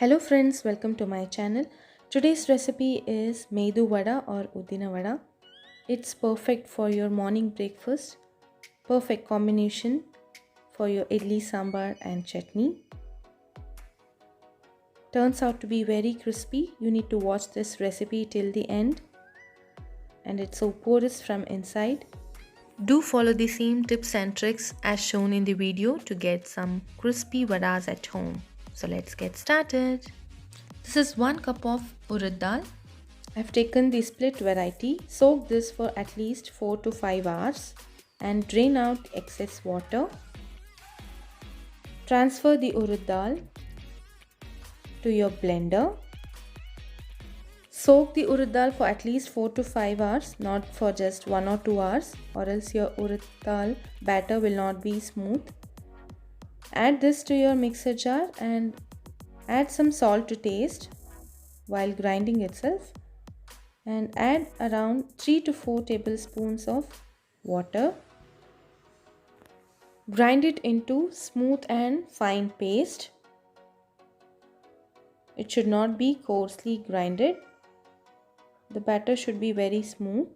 Hello friends, welcome to my channel. Today's recipe is Medu Vada or Udina Vada. It's perfect for your morning breakfast. Perfect combination for your idli, sambar and chutney. Turns out to be very crispy. You need to watch this recipe till the end. And it's so porous from inside. Do follow the same tips and tricks as shown in the video to get some crispy vadas at home. So let's get started. This is 1 cup of urad dal. I've taken the split variety. Soak this for at least 4 to 5 hours and drain out excess water. Transfer the urad dal to your blender. Soak the urad dal for at least 4 to 5 hours, not for just 1 or 2 hours, or else your urad dal batter will not be smooth. Add this to your mixer jar and add some salt to taste while grinding itself, and add around 3 to 4 tablespoons of water. Grind it into smooth and fine paste. It should not be coarsely grinded. The batter should be very smooth.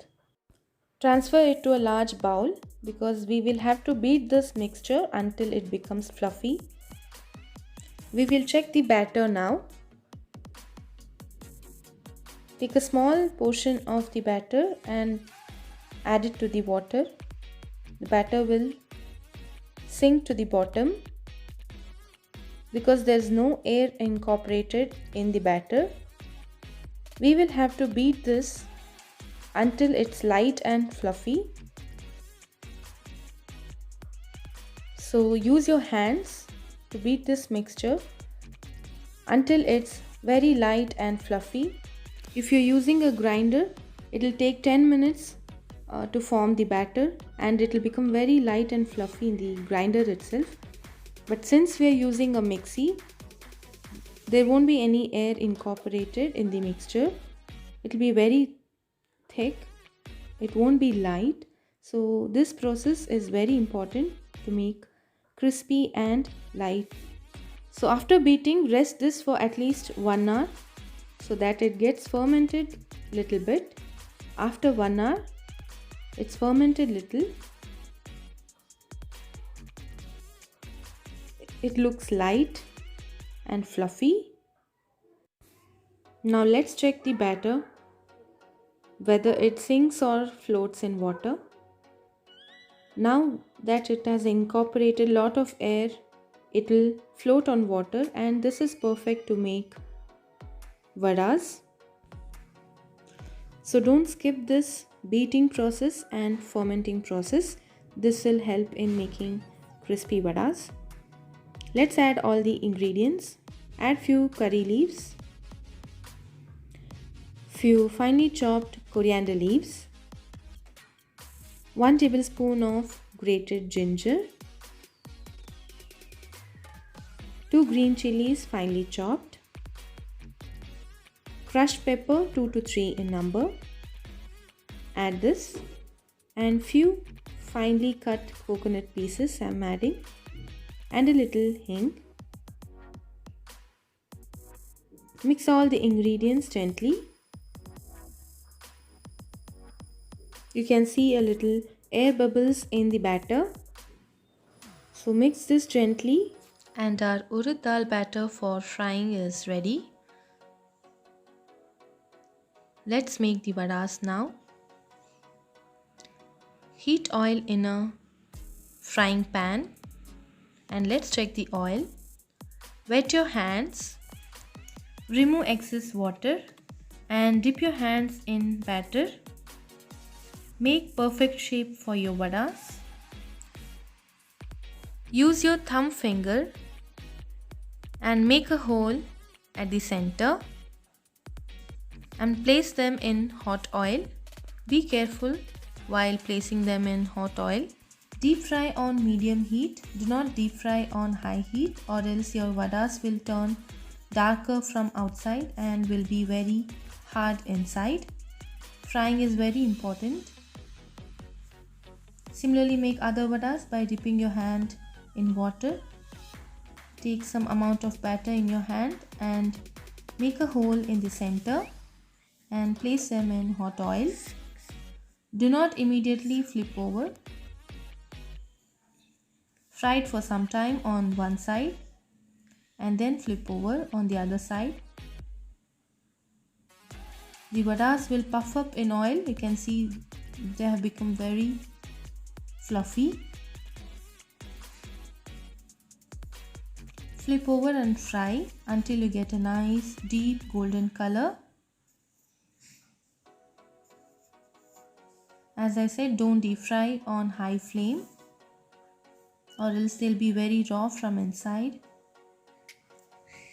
Transfer it to a large bowl because we will have to beat this mixture until it becomes fluffy. We will check the batter now. Take a small portion of the batter and add it to the water. The batter will sink to the bottom because there is no air incorporated in the batter. We will have to beat this until it's light and fluffy. So use your hands to beat this mixture until it's very light and fluffy. If you're using a grinder, it will take 10 minutes to form the batter and it will become very light and fluffy in the grinder itself. But since we are using a mixie, there won't be any air incorporated in the mixture. It will be very thick. It won't be light. So this process is very important to make crispy and light. So after beating, rest this for at least 1 hour so that it gets fermented little bit. After 1 hour, it's fermented little. It looks light and fluffy. Now let's check the batter, whether it sinks or floats in water. Now that it has incorporated a lot of air, it will float on water, and this is perfect to make vadas. So don't skip this beating process and fermenting process. This will help in making crispy vadas. Let's add all the ingredients. Add few curry leaves, few finely chopped coriander leaves, 1 tablespoon of grated ginger, 2 green chilies finely chopped, crushed pepper 2 to 3 in number. Add this, and few finely cut coconut pieces I'm adding, and a little hing. Mix all the ingredients gently. You can see a little air bubbles in the batter. So mix this gently, and our urad dal batter for frying is ready. Let's make the vadas now. Heat oil in a frying pan and let's check the oil. Wet your hands, remove excess water and dip your hands in batter. Make perfect shape for your vadas. Use your thumb finger and make a hole at the center and place them in hot oil. Be careful while placing them in hot oil. Deep fry on medium heat. Do not deep fry on high heat or else your vadas will turn darker from outside and will be very hard inside. Frying is very important. Similarly, make other vadas by dipping your hand in water. take some amount of batter in your hand and make a hole in the center and place them in hot oil. Do not immediately flip over. Fry it for some time on one side and then flip over on the other side. The vadas will puff up in oil. You can see they have become very fluffy. Flip over and fry until you get a nice deep golden color. As I said, don't deep fry on high flame or else they'll be very raw from inside.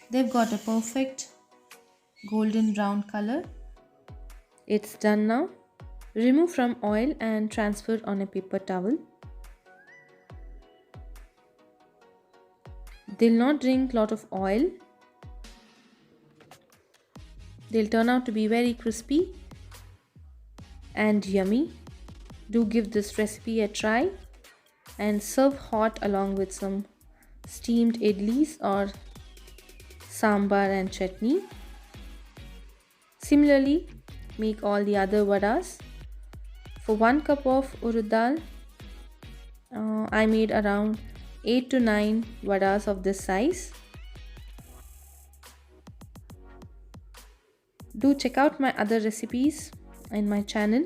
They've got a perfect golden brown color. It's done now. Remove from oil and transfer on a paper towel. They'll not drink lot of oil. They'll turn out to be very crispy and yummy. Do give this recipe a try and serve hot along with some steamed idlis or sambar and chutney. Similarly, make all the other vadas. For 1 cup of urud dal, I made around 8 to 9 vadas of this size. Do check out my other recipes in my channel.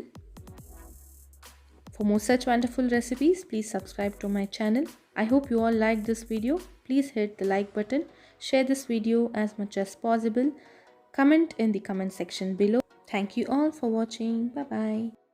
For more such wonderful recipes, please subscribe to my channel. I hope you all liked this video. Please hit the like button, share this video as much as possible, comment in the comment section below. Thank you all for watching. Bye bye.